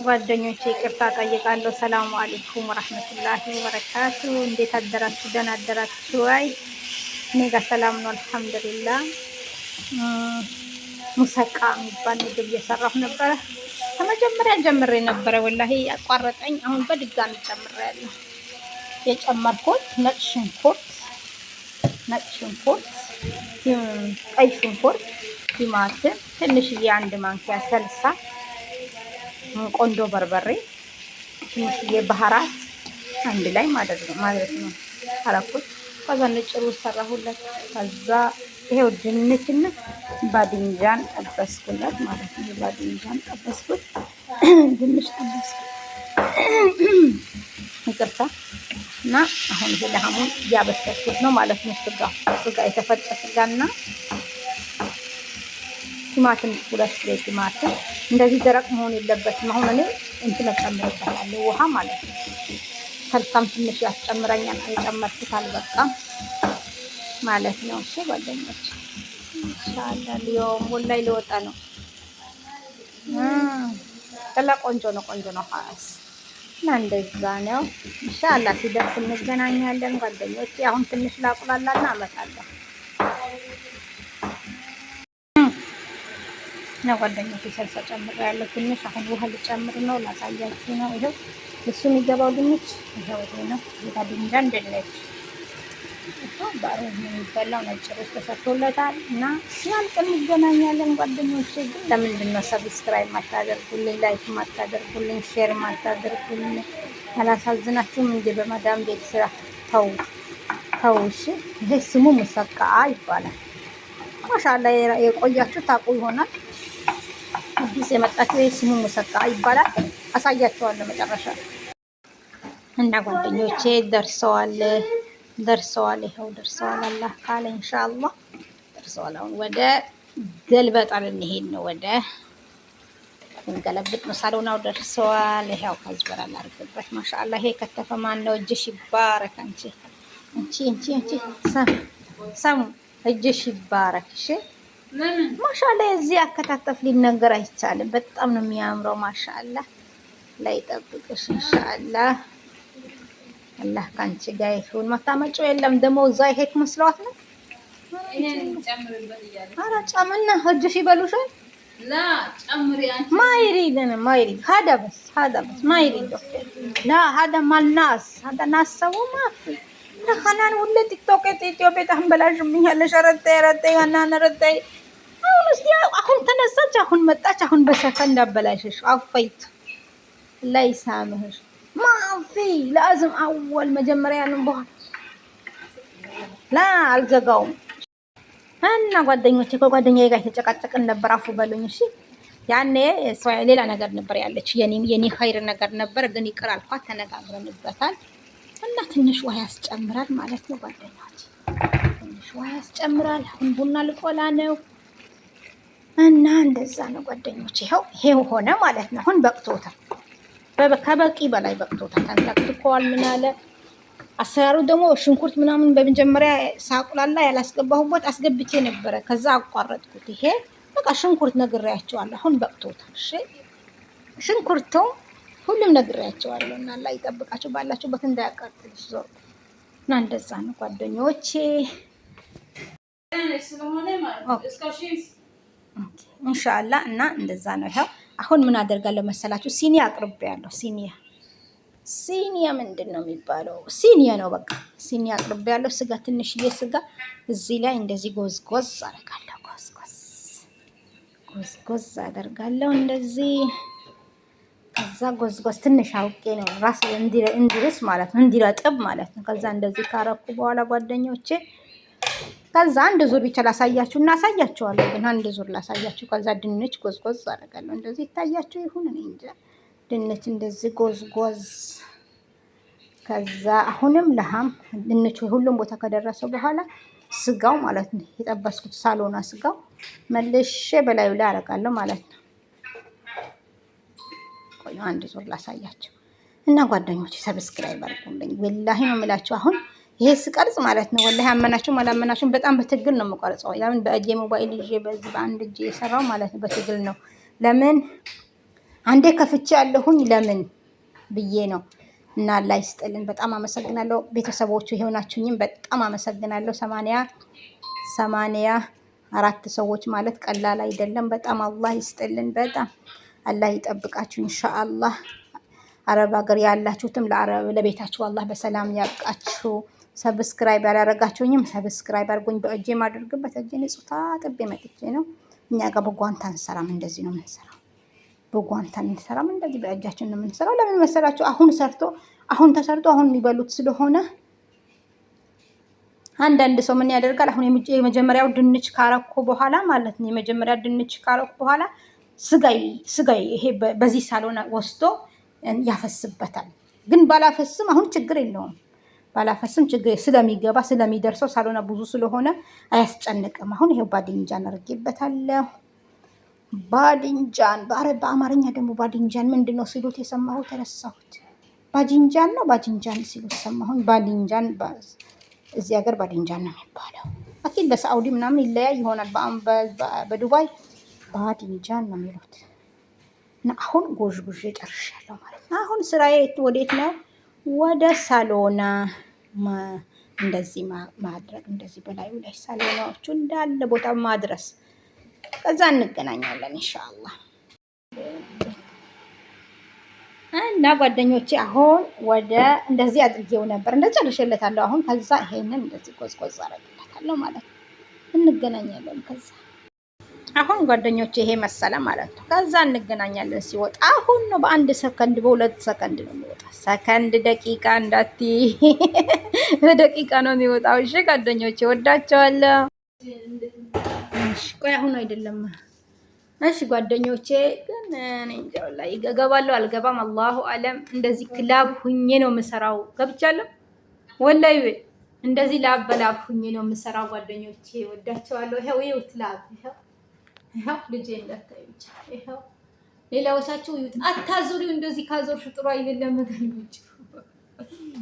ጓደኞቼ ይቅርታ ጠይቃለሁ። ሰላም አለይኩም ወራህመቱላሂ ወበረካቱ። እንዴት አደራችሁ? ደህና አደራችሁ? አይ እኔ ጋር ሰላም ነው አልሐምዱሊላህ። ሙሰቃ የሚባል ምግብ እየሰራሁ ነበረ። ከመጀመሪያ ጀምሬ ነበረ ወላሂ ያቋረጠኝ። አሁን በድጋሚ ጨምሬያለሁ። የጨመርኩት ነጭ ሽንኩርት፣ ቀይ ሽንኩርት፣ ቲማቲም፣ ትንሽዬ አንድ ማንኪያ ሰልሳ፣ ቆንጆ በርበሬ፣ ትንሽዬ ባህራት አንድ ላይ ማለት ነው አረኩት። ከዛ ነጭ ሩዝ ሰራሁለት። ከዛ ይሄው ድንችና ባድንጃን ጠበስኩለት ማለት ነው። ባድንጃን ጠበስኩት፣ ድንች ጠበስኩት። ይቅርታ እና አሁን ይሄ ለሐሙን እያበሰልኩት ነው ማለት ነው። ስጋ የተፈጨ ስጋና ቲማቲም፣ 2 ፍሬ ቲማቲም። እንደዚህ ደረቅ መሆን የለበትም። አሁን እኔ እንትን ጨምርበታለሁ ውሃ ማለት ነው። ሰልሳም ትንሽ ያስጨምረኛል። የጨመርኩት አልበቃም ማለት ነው። እሺ ጓደኞች ኢንሻአላህ ሊዮም ወላይ ሊወጣ ነው። ቆንጆ ነው ሀስ እና እንደዛ ነው። ኢንሻአላህ ሲደርስ እንገናኛለን ጓደኞች። አሁን ትንሽ ላቁላላና አመጣለሁ ነው ጓደኞች። ሰልሳ ጨምሬያለሁ ትንሽ። አሁን ውሃ ልጨምር ነው፣ ላሳያችሁ ነው። ይሄው እሱ የሚገባው ድንች ይሄው ነው። የባድንጃን ድንች ባሮ የሚበላው ነጭ ሩዝ ተሰርቶለታል እና ሲያልቅ እንገናኛለን ጓደኞቼ። ግን ለምንድን ነው ሰብስክራይብ ማታደርጉልኝ፣ ላይክ ማታደርጉልኝ፣ ሼር ማታደርጉልኝ? አላሳዝናችሁም እንዴ? በመዳም ቤት ስራ ተው እሺ። ይሄ ስሙ ሙሰቃ ይባላል። ማሻአላ የቆያችሁ ታውቁ ይሆናል። አዲስ የመጣችሁ ይሄ ስሙ ሙሰቃ ይባላል። አሳያችኋለሁ መጨረሻ እና ጓደኞቼ ደርሰዋል። ይኸው ደርሰዋል። አላህ ካለ ኢንሻአላህ ደርሰዋል። አሁን ወደ ገልበጣ ልንሄድ ነው። ወደ እንገለብጥ ነው። ሳሎናው ደርሰዋል። ይኸው ከዝበራ ላርግበት። ማሻአላህ ይሄ ከተፈ ማን ነው? እጅሽ ይባረክ። አንቺ ሰሙ እጅሽ ይባረክ። እሺ ማሻአላህ የዚህ አከታተፍ ሊነገር አይቻልም። በጣም ነው የሚያምረው። ማሻአላህ ላይ ጠብቅሽ ኢንሻአላህ። አላህ ካንቺ ጋር ይሁን። ማታመጪው የለም ደግሞ እዛ ይሄድ መስሏት ነው። ኧረ ጨምና እጅሽ ይበሉሻል። ላ ጨምሪ አንቺ ማይሪድ هذا بس ما يريد لا هذا مال ناس هذا ناس سووا ما في خنان ولا تيك توك ኢትዮጵያ ታንበላሽብኝ ያለ ረቴ خنان ረቴ አሁን እስቲ አሁን ተነሳች፣ አሁን መጣች፣ አሁን በሰከንድ አበላሽሽ። አፈይት ላይ ሳምህሽ ማፊ لازم اول መጀመሪያ ነው በኋላ ላ አልዘጋውም። እና ጓደኞቼ ከጓደኛዬ ጋር የተጨቃጨቅን ነበር። አፉ በሉኝ እሺ። ያኔ ሌላ ነገር ነበር ያለች የኔ ኸይር ነገር ነበር፣ ግን ይቅር አልኳት። ተነጋግረንበታል እና ትንሽ ውሃ ያስጨምራል ማለት ነው ጓደኞቼ። ትንሽ ውሃ ያስጨምራል። አሁን ቡና ልቆላ ነው እና እንደዛ ነው ጓደኞቼ። ይሄው ሆነ ማለት ነው። አሁን በቅቶታል፣ ከበቂ በላይ በቅቶታል። ተንተክትኳል። ምን አለ አሰራሩ ደግሞ ሽንኩርት ምናምን በመጀመሪያ ሳቁላላ ያላስገባሁበት አስገብቼ ነበረ። ከዛ አቋረጥኩት። ይሄ በቃ ሽንኩርት ነግሬያቸዋለሁ። አሁን በቅቶታል። እሺ ሽንኩርቱ ሁሉም ነግሬያቸዋለሁ እና አላህ ይጠብቃችሁ፣ ባላችሁበት እንዳያቃጥልሽ ዞር እና እንደዛ ነው ጓደኞቼ። ኢንሻአላህ እና እንደዛ ነው። ይሄው አሁን ምን አደርጋለሁ መሰላችሁ? ሲኒያ አቅርቤያለሁ። ሲኒያ ምንድን ነው የሚባለው? ሲኒያ ነው በቃ ሲኒያ አቅርቤያለሁ። ስጋ ትንሽዬ ስጋ እዚህ ላይ እንደዚህ ጎዝጎዝ አደርጋለሁ። ጎዝጎዝ አደርጋለሁ እንደዚህ። ከዛ ጎዝጎዝ ትንሽ አውቄ ነው ራስ እንዲርስ ማለት ነው፣ እንዲረጥብ ማለት ነው። ከዛ እንደዚህ ካረኩ በኋላ ጓደኞቼ ከዛ አንድ ዙር ብቻ ላሳያችሁ እና አሳያችኋለሁ፣ ግን አንድ ዙር ላሳያችሁ። ከዛ ድንች ጎዝጎዝ አደርጋለሁ። እንደዚህ ይታያችሁ ይሁን እኔ እንጃ። ድንች እንደዚህ ጎዝጎዝ። ከዛ አሁንም ለሃም ድንቹ ሁሉም ቦታ ከደረሰ በኋላ ስጋው ማለት ነው የጠበስኩት ሳሎና ስጋው መልሼ በላዩ ላይ አደርጋለሁ ማለት ነው። ቆይ አንድ ዙር ላሳያችሁ እና ጓደኞቼ ሰብስክራይብ አድርጉልኝ። ወላሂ ነው የምላችሁ። አሁን ይሄ ስቀርጽ ማለት ነው ወላሂ አመናችሁም አላመናችሁም በጣም በትግል ነው የምቀርጸው። ለምን በእጄ ሞባይል ይዤ በዚህ በአንድ እጄ የሰራው ማለት ነው በትግል ነው። ለምን አንዴ ከፍቼ ያለሁኝ ለምን ብዬ ነው። እና አላህ ይስጥልን። በጣም አመሰግናለሁ ቤተሰቦቹ የሆናችሁኝም በጣም አመሰግናለሁ። 84 ሰዎች ማለት ቀላል አይደለም። በጣም አላህ ይስጥልን። በጣም አላህ ይጠብቃችሁ ኢንሻአላህ። አረብ ሀገር ያላችሁትም ለቤታችሁ አላህ በሰላም ያብቃችሁ። ሰብስክራይብ ያላረጋችሁኝም ሰብስክራይብ አድርጉኝ። በእጄ ማድረግበት እጄ ንጹህ ታጥቤ መጥቼ ነው። እኛ ጋር በጓንታ አንሰራም፣ እንደዚህ ነው የምንሰራው። በጓንታ አንሰራም፣ እንደዚህ በእጃችን ነው የምንሰራው። ለምን መሰላችሁ? አሁን ተሰርቶ አሁን የሚበሉት ስለሆነ አንዳንድ ሰው ምን ያደርጋል? አሁን የመጀመሪያው ድንች ካረኩ በኋላ ማለት ነው። የመጀመሪያ ድንች ካረኩ በኋላ ስጋይ ይሄ በዚህ ሳሎና ወስዶ ያፈስበታል። ግን ባላፈስም አሁን ችግር የለውም። ባላፈስም ችግር ስለሚገባ ስለሚደርሰው ሳሎና ብዙ ስለሆነ አያስጨንቅም። አሁን ይሄው ባድንጃን አድርጌበታለሁ። ባድንጃን በአማርኛ ደግሞ ባድንጃን ምንድን ነው ሲሉት የሰማሁት ተረሳሁት። ባጅንጃን ነው ባጅንጃን ሲሉት ሰማሁኝ። ባድንጃን እዚህ ሀገር ባድንጃን ነው የሚባለው። አኪድ በሳዑዲ ምናምን ይለያይ ይሆናል። በዱባይ ባድንጃን ነው የሚሉት። እና አሁን ጎዥጉዥ ጨርሻለሁ ማለት ነው። አሁን ስራዬ ወዴት ነው? ወደ ሳሎና እንደዚህ ማድረግ፣ እንደዚህ በላዩ ላይ ሳሎናዎቹ እንዳለ ቦታ ማድረስ። ከዛ እንገናኛለን ኢንሻአላህ። እና ጓደኞቼ አሁን ወደ እንደዚህ አድርጌው ነበር፣ እንደዚህ ጨርሼለታለሁ። አሁን ከዛ ይሄንን እንደዚህ ቆዝቆዝ አደርግለታለሁ ማለት ነው። እንገናኛለን ከዛ። አሁን ጓደኞቼ ይሄ መሰለ ማለት ነው። ከዛ እንገናኛለን ሲወጣ። አሁን ነው በ1 ሰከንድ በ2 ሰከንድ ነው የሚወጣ። ሰከንድ ደቂቃ እንዳት በደቂቃ ነው የሚወጣው። እሺ ጓደኞቼ ወዳቸዋለሁ። እሺ ቆይ አሁን አይደለም። እሺ ጓደኞቼ ግን እኔ እንጃ ወላሂ እገባለሁ አልገባም አላሁ አለም። እንደዚህ ክላብ ሁኜ ነው የምሰራው። ገብቻለሁ ወላሂ እንደዚህ ላብ በላብ ሁኜ ነው የምሰራው ጓደኞቼ ወዳቸዋለሁ። ይሄው ትላብ ይሄው ልጄ እንደታይ ብቻ ይሄው። ሌላዎቻችሁ ይሁት አታዙሪው። እንደዚህ ካዞርሽ ጥሩ አይደለም ገልብጭ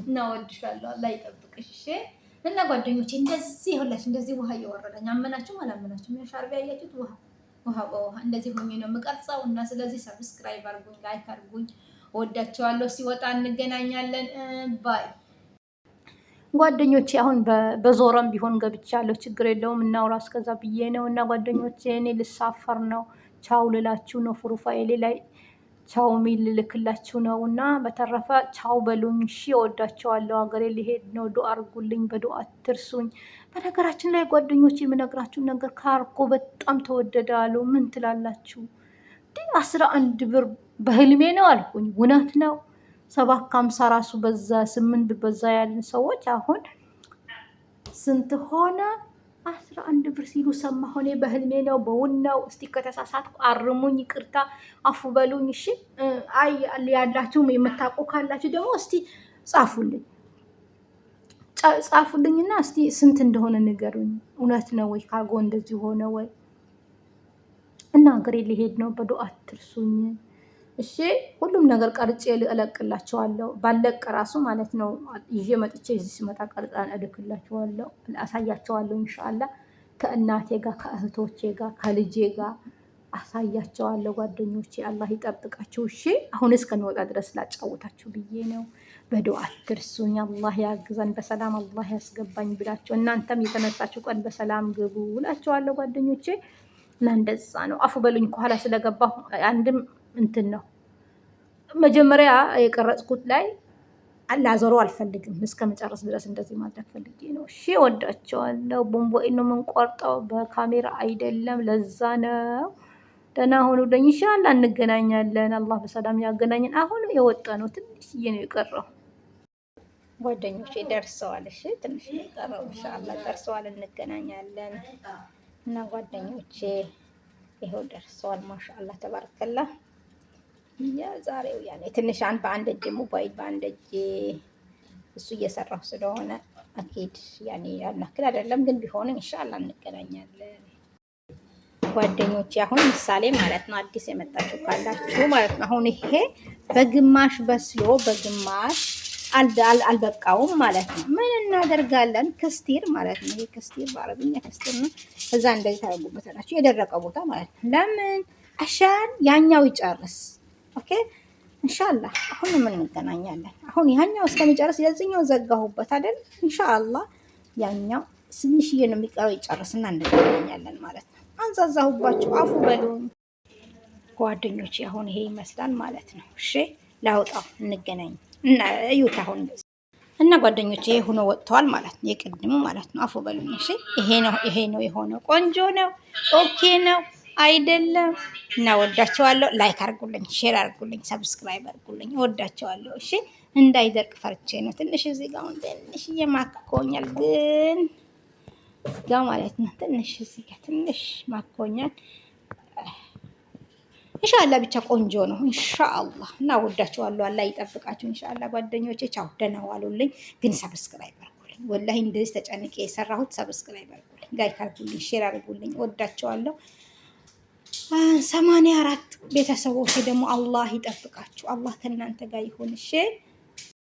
እና ወድሻለሁ። አላህ ይጠብቅሽ። እሺ እና ጓደኞቼ እንደዚህ ሁላችሁ እንደዚህ ውሃ እየወረደኝ አመናችሁ አላመናችሁም? ሻርቢ ያያችሁት ውሃ በውሃ እንደዚህ ሆኜ ነው የምቀርጸው። እና ስለዚህ ሰብስክራይብ አድርጉኝ፣ ላይክ አድርጉኝ። ወዳቸዋለሁ። ሲወጣ እንገናኛለን። ባይ ጓደኞቼ። አሁን በዞረም ቢሆን ገብቻለሁ፣ ችግር የለውም። እናውራ እስከዛ ብዬ ነው። እና ጓደኞቼ እኔ ልሳፈር ነው፣ ቻው ልላችሁ ነው። ፕሮፋይሌ ላይ ቻው ሚል ልክላችሁ ነው። እና በተረፈ ቻው በሉኝ። እሺ እወዳቸዋለሁ። ሀገሬ ሊሄድ ነው። ዱአ አድርጉልኝ፣ በዱአ አትርሱኝ። በነገራችን ላይ ጓደኞቼ የምነግራችሁ ነገር ካርጎ በጣም ተወደደ አሉ። ምን ትላላችሁ? 11 ብር በህልሜ ነው አልኩኝ። እውነት ነው። 7.50 ራሱ በዛ 8 ብር በዛ ያለን ሰዎች አሁን ስንት ሆነ? 11 ብር ሲሉ ሰማሁ። እኔ በህልሜ ነው በውን ነው። እስቲ ከተሳሳትኩ አርሙኝ፣ ይቅርታ አፉ በሉኝ። እሺ አይ ያላችሁ የምታውቁ ካላችሁ ደግሞ እስቲ ጻፉልኝና እስቲ ስንት እንደሆነ ንገሩኝ። እውነት ነው ወይ ካርጎ እንደዚህ ሆነ ወይ? እና ሀገሬ ሊሄድ ነው። በዱአ አትርሱኝ። እሺ ሁሉም ነገር ቀርጬ እለቅላችኋለሁ። ባለቀ ራሱ ማለት ነው ይዤ መጥቼ እዚህ ስመጣ ቀርጻን እልክላችኋለሁ፣ አሳያችኋለሁ ኢንሻአላህ። ከእናቴ ጋር ከእህቶቼ ጋር ከልጄ ጋር አሳያቸዋለሁ። ጓደኞቼ አላህ ይጠብቃችሁ። እሺ አሁን እስከንወጣ ድረስ ላጫውታችሁ ብዬ ነው። በዱአ አትርሱኝ። አላህ ያግዘን፣ በሰላም አላህ ያስገባኝ ብላችሁ እናንተም የተነሳችሁ ቀን በሰላም ግቡ እላችኋለሁ ጓደኞቼ። እና እንደዛ ነው። አፉ በሉኝ ከኋላ ስለገባሁ። አንድም እንትን ነው መጀመሪያ የቀረጽኩት ላይ ላዞረው አልፈልግም። እስከ መጨረስ ድረስ እንደዚህ ማድረግ ፈልጌ ነው። እሺ ወዳቸዋለሁ። ቦምቦኤን ነው የምንቆርጠው፣ በካሜራ አይደለም። ለዛ ነው። ደህና ሆኑልኝ። ኢንሻአላህ እንገናኛለን። አላህ በሰላም ያገናኘን። አሁን የወጣ ነው፣ ትንሽዬ ነው የቀረው ጓደኞቼ። ደርሰዋል። እሺ ትንሽ ነው የቀረው። ኢንሻአላህ ደርሰዋል። እንገናኛለን። እና ጓደኞቼ ይሄው ደርሰዋል። ማሻአላህ ተባረከላህ። ያ ዛሬው ያኔ ትንሽ በአንድ እጅ ሞባይል በአንድ እጅ እሱ እየሰራሁ ስለሆነ አኪድ ያኔ ያናክል አይደለም፣ ግን ቢሆንም ኢንሻአላህ እንገናኛለን ጓደኞቼ። አሁን ምሳሌ ማለት ነው አዲስ የመጣችሁ ካላችሁ ማለት ነው። አሁን ይሄ በግማሽ በስሎ በግማሽ አልበቃውም ማለት ነው። ምን እናደርጋለን? ከስቲር ማለት ነው። ይሄ ከስቲር በአረብኛ ከስቲር ነው። እዛ እንደዚህ ታደርጉበታላችሁ፣ የደረቀ ቦታ ማለት ነው። ለምን? አሻን ያኛው ይጨርስ። ኦኬ ኢንሻአላህ አሁን ምን እንገናኛለን። አሁን ያኛው እስከሚጨርስ ለዚህኛው ዘጋሁበት አይደል? ኢንሻአላህ ያኛው ትንሽዬ ነው የሚቀረው ይጨርስና እንገናኛለን ማለት ነው። አንዛዛሁባችሁ አፉ በሉኝ ጓደኞቼ። አሁን ይሄ ይመስላል ማለት ነው። እሺ ላውጣው እንገናኝ እና እዩት አሁን እና ጓደኞቼ ይሄ ሆኖ ወጥተዋል ማለት ነው። የቅድሙ ማለት ነው። አፉ በሉኝ እሺ። ይሄ ነው የሆነው። ቆንጆ ነው። ኦኬ ነው አይደለም? እና ወዳቸዋለሁ። ላይክ አድርጉልኝ፣ ሼር አድርጉልኝ፣ ሰብስክራይብ አድርጉልኝ። ወዳቸዋለሁ። እሺ እንዳይደርቅ ፈርቼ ነው። ትንሽ እዚህ ጋር አሁን ትንሽ እየማክኮኛል ግን ጋር ማለት ነው። ትንሽ እዚህ ጋር ትንሽ ማክኮኛል። ኢንሻአላህ ብቻ ቆንጆ ነው። ኢንሻአላህ እና ወዳቸዋለሁ። አላህ ይጠብቃችሁ። ኢንሻአላህ ጓደኞቼ ቻው፣ ደህና ዋሉልኝ። ግን ሰብስክራይብ አድርጉልኝ። ወላሂ እንደዚህ ተጨንቄ የሰራሁት ሰብስክራይብ አድርጉልኝ፣ ላይክ አድርጉልኝ፣ ሼር አድርጉልኝ። ወዳቸዋለሁ። 84 ቤተሰቦች ደግሞ አላህ ይጠብቃችሁ። አላህ ከእናንተ ጋር ይሁን። እሺ